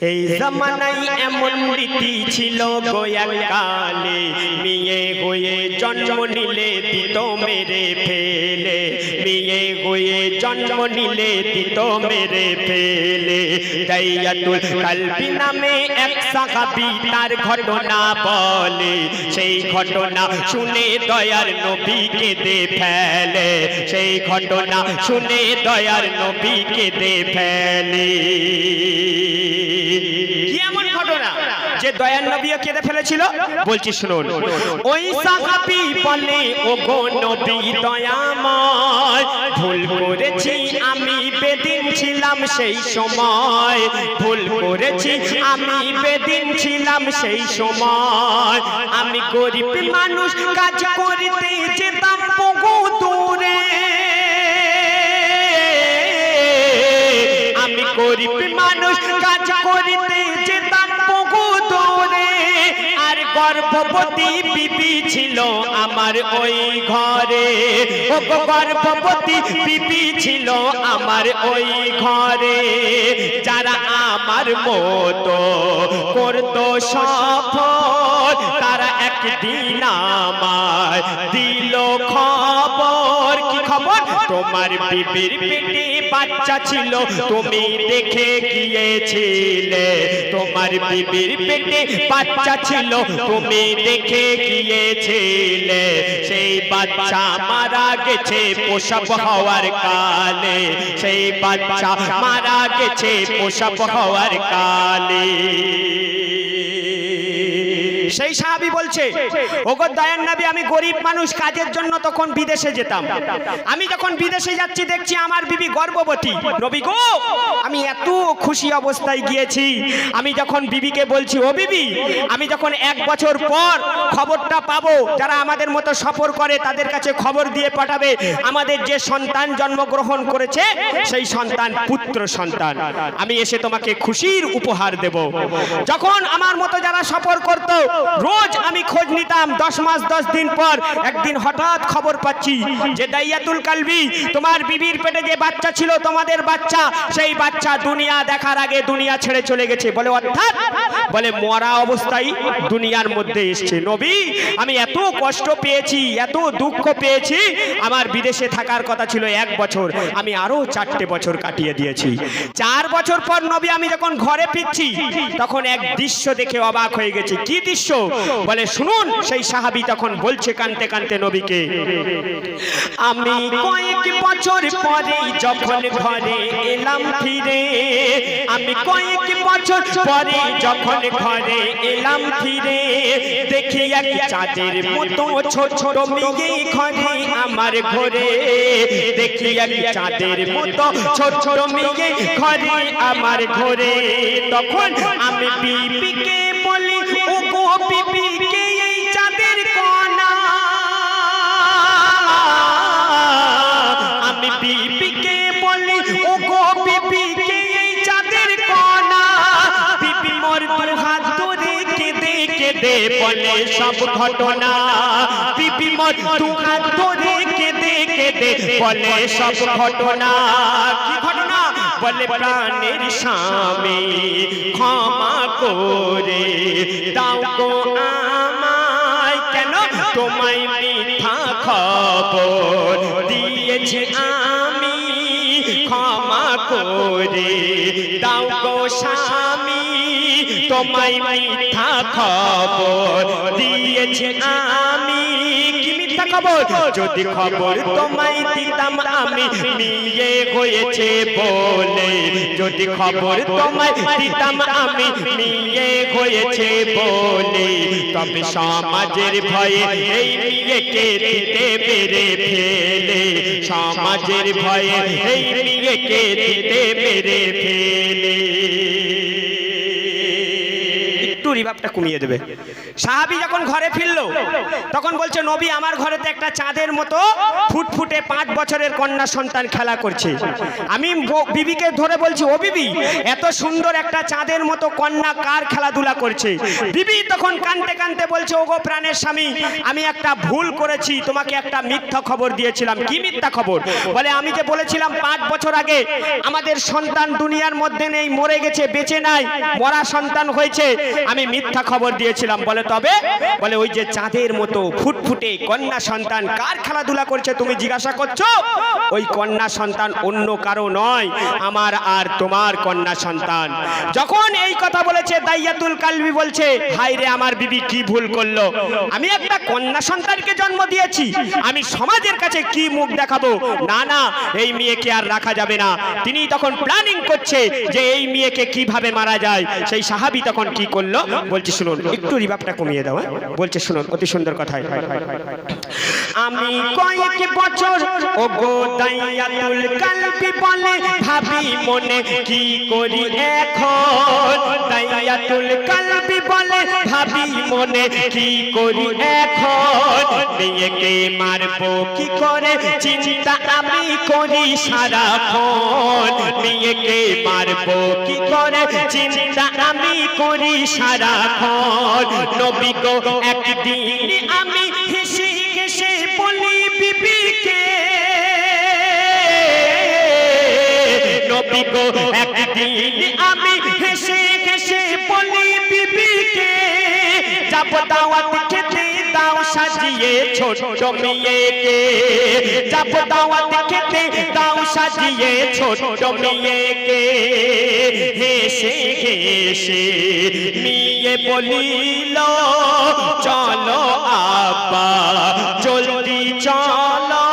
এই জামানায় এমন রীতি ছিল গো এককালে, মেয়ে হয়ে জন্ম নিলে দিত মেরে ফেলে, মেয়ে হয়ে জন্ম নিলে দিত মেরে ফেলে। দাইয়াতুল কালবি নামে এক সাহাবী তার ঘটনা বলে, সেই ঘটনা শুনে দয়ার নবী কেঁদে ফেলে, সেই ঘটনা শুনে দয়ার নবী কেঁদে ফেলে। কি এমন ঘটনা যে দয়ার নবীও কেঁদে ফেলেছিল? বলছি শুনুন। ওই সাহাবী বলে, ও গো নবী দয়াময়, ভুল করেছি আমি বেদিন ছিলাম সেই সময়, ভুল করেছি আমি বেদিন ছিলাম সেই সময়। আমি গরিব মানুষ কাজ করিতে যেতাম বহু দূরে, আমি গরিব মানুষ কাজ করিতে যেতাম বহু দূরে। আর গর্ভবতী বিবি ছিল আমার ওই ঘরে, ও গর্ভবতী বিবি ছিল আমার ওই ঘরে। যারা আমার মতো করতো সফর, তারা একদিন আমায় দিল খবর। কি খবর? তোমার বিবির পেটে বাচ্চা ছিল, তুমি দেখে গিয়েছিলে। তোমার বিবির পেটে বাচ্চা ছিল, তুমি দেখে গিয়েছিলে। সেই বাচ্চা মারা গেছে প্রসব হওয়ার কালে, সেই বাচ্চা মারা গেছে প্রসব হওয়ার কালে। সেই সাহাবী বলছে, ওগো দয়ার নবী, আমি গরিব মানুষ, কাজের জন্য তখন বিদেশে যেতাম। আমি যখন বিদেশে যাচ্ছি দেখছি আমার বিবি গর্ভবতী। নবী গো, আমি এত খুশি অবস্থায় গিয়েছি। আমি যখন বিবিকে বলছি, ও বিবি, আমি যখন 1 বছর পর খবরটা পাবো, যারা আমাদের মতো সফর করে তাদের কাছে খবর দিয়ে পাঠাবে আমাদের যে সন্তান জন্মগ্রহণ করেছে সেই সন্তান পুত্র সন্তান, আমি এসে তোমাকে খুশির উপহার দেব। যখন আমার মতো যারা সফর করত, রোজ আমি খোঁজ নিতাম। 10 মাস 10 দিন পর একদিন হঠাৎ খবর পাচ্ছি যে দাইয়াতুল কালবি, তোমার বিবির পেটে যে বাচ্চা ছিল তোমাদের বাচ্চা, সেই বাচ্চা দুনিয়া দেখার আগে দুনিয়া ছেড়ে চলে গেছে। বলে অর্থাৎ? বলে মরা অবস্থায় দুনিয়ার মধ্যে এসছে। নবী, আমি এত কষ্ট পেয়েছি, এত দুঃখ পেয়েছি। আমার বিদেশে থাকার কথা ছিল 1 বছর, আমি আরো 4টে বছর কাটিয়ে দিয়েছি। 4 বছর পর নবী আমি যখন ঘরে ফিরছি, তখন এক দৃশ্য দেখে অবাক হয়ে গেছি। কি দৃশ্য? বলে শুনুন। সেই সাহাবী তখন বলছে কাঁদতে কাঁদতে নবীকে, আমি কয়েক বছর পরে যখন ঘরে এলাম ফিরে, আমি কয়েক বছর পরে যখন ঘরে এলাম ফিরে, দেখি এক চাঁদের মতো ছোট ছোট মেয়ে ঘরে আমার ঘরে, দেখি এক চাঁদের মতো ছোট ছোট মেয়ে ঘরে আমার ঘরে। তখন আমি বিবিকে বলি, ও গো বিবি, কে এই চাঁদের কণা? আমি বিবিকে বলি, ও গো বিবি, কে এই চাঁদের কণা? বিবি মোর 2 হাত ধরে কেঁদে কেঁদে বলে সব ঘটনা, বিবি মোর 2 হাত ধরে কেঁদে কেঁদে বলে সব ঘটনা। কি ঘটনা? বলে প্রাণের স্বামী ক্ষমা করে দাও গো আমায়, কেন তোমায় মিথ্যা খবর দিয়েছি আমি, ক্ষমা করে দাও গো স্বামী, তোমায় মিথ্যা খবর দিয়েছি আমি। কি মিথ্যা খবর? যদি খবর তোমায় দিতাম আমি মেয়ে হয়েছে বলে, যদি খবর তোমায় দিতাম আমি মেয়ে হয়েছে বলে, তবে সমাজের ভয়ে এই মেয়েকে দিতে মেরে ফেলে, সমাজের ভয়ে এই মেয়েকে দিতে মেরে ফেলে। একটু রিভাবটা কমিয়ে দেবে। সাহাবী যখন ঘরে ফিরলো তখন বলছে, নবী আমার ঘরেতে একটা চাঁদের মতো ফুটফুটে 5 বছরের কন্যা সন্তান খেলা করছে। আমি বিবিকে ধরে বলছি, ও বিবি, এত সুন্দর একটা চাঁদের মতো কন্যা কার খেলাধুলা করছে? বিবি তখন কাঁদতে কাঁদতে বলছে, ওগো প্রাণের স্বামী, আমি একটা ভুল করেছি, তোমাকে একটা মিথ্যা খবর দিয়েছিলাম। কি মিথ্যা খবর? বলে, আমি যে বলেছিলাম 5 বছর আগে আমাদের সন্তান দুনিয়ার মধ্যে নেই, মরে গেছে, বেঁচে নাই, মরা সন্তান হয়েছে, আমি মিথ্যা খবর দিয়েছিলাম। বলে তবে? বলে ওই যে চাঁদের মতো ফুটফুটে কন্যা সন্তান কার খেলাধুলা করছে তুমি জিজ্ঞাসা করছো? ওই কন্যা সন্তান অন্য কারো নয়, আমার আর তোমার কন্যা সন্তান। যখন এই কথা বলেছে, দাইয়াতুল কালবি বলছে, হায় রে, আমার বিবি কি ভুল করলো? আমি একটা কন্যা সন্তানকে জন্ম দিয়েছি, আমি সমাজের কাছে কি মুখ দেখাবো? না না, এই মেয়েকে আর রাখা যাবে না। তিনি তখন প্ল্যানিং করছে যে এই মেয়েকে কিভাবে মারা যায়। সেই সাহাবী তখন কি করলো বলছে, শুনুন, একটু রিভাবটা কমিয়ে দাও। বলছে, শুনুন, অতি সুন্দর কথা। আমি কয়েক বছর, ওগো দাইয়াতুল কালবি বলে, ভাবি মনে কি করি এখন। দাইয়াতুল কালবি বলে, ভাবি মনে কি করি এখন। মেয়েকে মারবো কি করে চিন্তা আমি করি সারাক্ষণ। মেয়েকে মারবো কি করে চিন্তা আমি করি সারাক্ষণ। নবী গো একদিন আমি হেসে হেসে বলি বিবিকে, নবী গো একদিন আমি হেসে হেসে বলি বিবিকে, যাব দাওয়াত খেতে দাও সাজিয়ে ছোট মেয়েকে। যাব দাওয়াত খেতে দাও সাজিয়ে ছোট মেয়েকে। হেসে হেসে নিয়ে বলিল, চলো আব্বা জলদি চলো।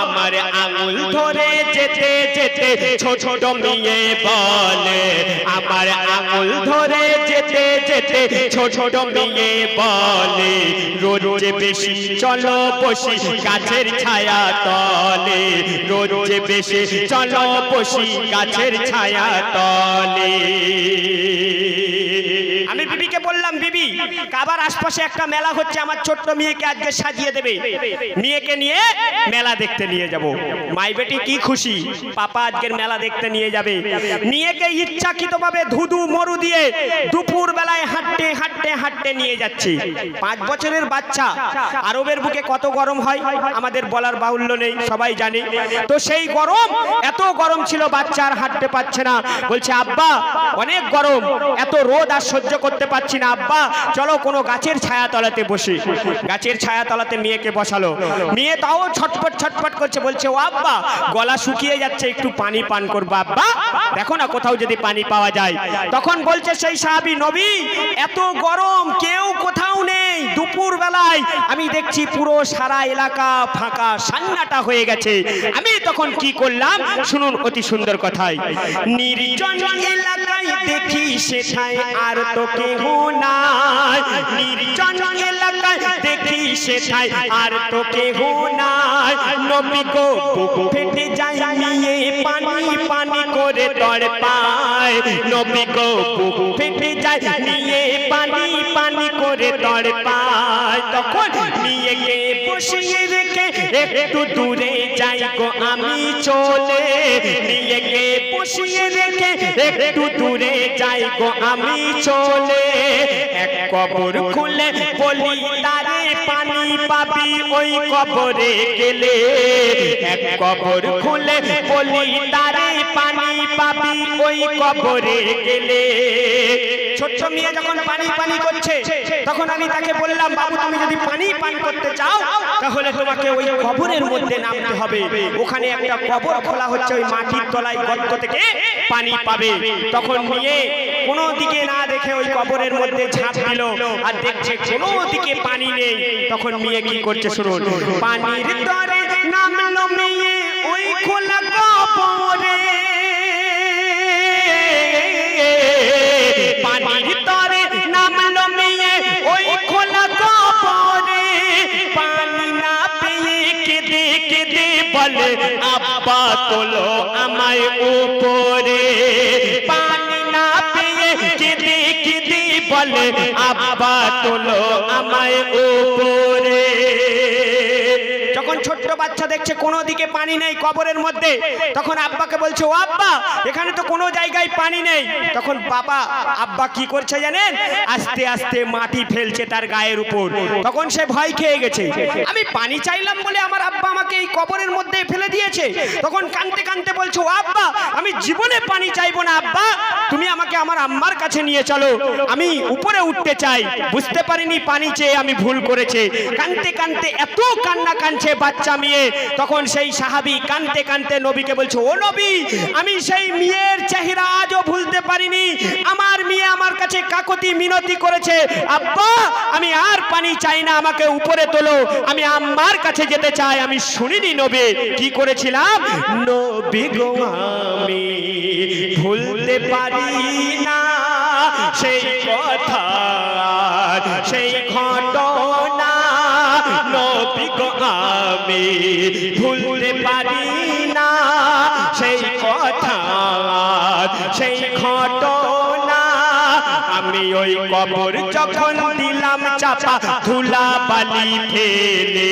আমার আঙুল ধরে যেতে যেতে ছোট মেয়ে বলে, আমার আঙুল ধরে যেতে যেতে ছোট মেয়ে বলে, রোজ বেশি চলো বসি গাছের ছায়া তলে। রোজ বেশি চলো বসি গাছের ছায়া তলে। আমি বিবিকে বললাম, বিবি, কাবার আশপাশে একটা মেলা হচ্ছে, আমার ছোট্ট মেয়েকে আজকে সাজিয়ে দেবে, মেয়েকে নিয়ে মেলা দেখতে নিয়ে যাব। মাই বেটি কি খুশি, পাপা আজকের মেলা দেখতে নিয়ে যাবে। মেয়েকে ইচ্ছাকৃতভাবে ধুধু মরু দিয়ে দুপুর বেলায় হাঁটতে হাঁটতে হাঁটতে নিয়ে যাচ্ছে। 5 বছরের বাচ্চা, আরবের বুকে কত গরম হয় আমাদের বলার বাহুল্য নেই, সবাই জানে। তো সেই গরম, এত গরম ছিল, বাচ্চা আর হাঁটতে পারছে না। বলছে, আব্বা অনেক গরম, এত রোদ আর সহ্য করতে পারছি না, আব্বা চলো কোনো গাছের ছায়া তলাতে বসি। গাছের ছায়া তলাতে মেয়েকে বসালো। মেয়ে তাও ছটফট ছটফট করছে। বলছে, ও আব্বা, গলা শুকিয়ে যাচ্ছে, একটু পানি পান করবো আব্বা, দেখো না কোথাও যদি পানি পাওয়া যায়। তখন বলছে সেই সাহাবী, নবী এত গরম, কেউ কোথাও নেই। দুপুর বেলায় আমি দেখছি পুরো সারা এলাকা ফাঁকা, সান্নাটা হয়ে গেছে। আমি তখন কি করলাম শুনুন, অতি সুন্দর কথাই। নির্জন এলাকায় দেখি সেথায় আর তো কেহ নাই। নির্জন এলাকায় দেখি সেথায় আর তো কেহ নাই। নবী গো বুক ফেটে যায় নিয়ে পানি পানি করে তড়পায়। নবী গো বুক ফেটে যায় নিয়ে পানি পানি করে তড়পায়। তখন নিয়ে গে বসিয়ে রেখে একটু দূরে যাই গো আমি চলে। নিয়ে গে বসিয়ে রেখে একটু দূরে যাই গো আমি চলে। এক কবর খুলে বলি তারে পানি পাবি ওই কবরে গেলে। এক কবর খুলে বলি তারে পানি পাবি ওই কবরে গেলে। ছোট্ট মেয়ে যখন পানি পানি করছে তখন আমি তাকে বললাম, বাবু তুমি যদি পানি পান করতে চাও তাহলে তোমাকে ওই কবরের মধ্যে নামতে হবে। ওখানে একটা কবর খোলা হচ্ছে, ওই মাটির তলায় গর্ত থেকে পানি পাবে। তখন মেয়ে কোনো দিকে না দেখে ওই কবরের মধ্যে ঝাঁপ দিল, আর দেখছে কোনো দিকে পানি নেই। তখন মেয়ে কি করছে শুনুন, পানির তরে নামলো মেয়ে ওই খোলা কবরে। পানির তরে নামলো মেয়ে ওই খোলা কবরে। পানি না পেয়ে কেঁদে কেঁদে বলে, আব্বা তোলো আমায় উপরে। পানি না পেয়ে কেঁদে কেঁদে বলে, বলে আব্বা তোলো আমায় উপরে। যখন ছোট্ট বাচ্চা দেখছে কোনো দিকে পানি নেই কবরের মধ্যে, তখন আব্বাকে বলছে, ও আব্বা এখানে তো কোনো জায়গায় পানি নেই। তখন বাবা আব্বা কি করছে জানেন? আস্তে আস্তে মাটি ফেলছে তার গায়ের উপর। তখন সে ভয় খেয়ে গেছে, আমি পানি চাইলাম বলে আমার আব্বা আমাকে এই কবরের মধ্যে ফেলে দিয়েছে। তখন কাঁদতে কাঁদতে বলছে, ও আব্বা আমি জীবনে পানি চাইবো না আব্বা, তুমি আমাকে আমার আম্মার কাছে নিয়ে চলো, আমি উপরে উঠতে চাই। বুঝতে পারিনি পানি চেয়ে আমি ভুল করেছে। কাঁদতে কাঁদতে এত কান্না কাঁদছে বাচ্চা মেয়ে। তখন সেই সাহাবী কাঁদতে কাঁদতে নবীকে বলছে, ও নবী আমি সেই মেয়ের চেহারা আজও ভুলতে পারিনি। আমার মেয়ে আমার কাছে কাকুতি মিনতি করেছে, আব্বা আমি আর পানি চাই না, আমাকে উপরে তোলো, আমি আম্মার কাছে যেতে চাই। আমি শুনিনি নবী কি করেছিলাম। নবী গো আমি ভুলতে পারি না সেই কথা সেই ঘটনা, নবী গো আমি ভুলতে পারি না সেই কথা সেই ঘটনা। আমি ওই কবর যখন দিলাম চাপা ধুলা বালি ফেলে,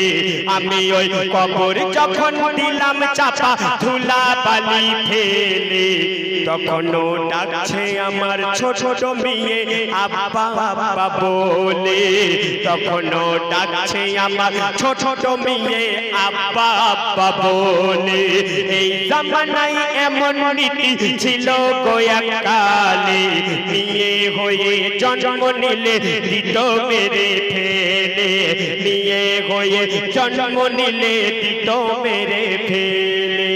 আমি ওই কবর যখন দিলাম চাপা ধুলা বালি ফেলে, তখনও ডাকছে আমার ছোট মেয়ে আব্বা আব্বা বলে, তখনও ডাকছে আমার ছোট মেয়ে আব্বা আব্বা বলে। এই জামানায় এমন নীতি ছিল গো এককালে, মেয়ে হয়ে জন্ম নিলে দিত মেরে ফেলে, মেয়ে হয়ে জন্ম নিলে দিত মেরে ফেলে।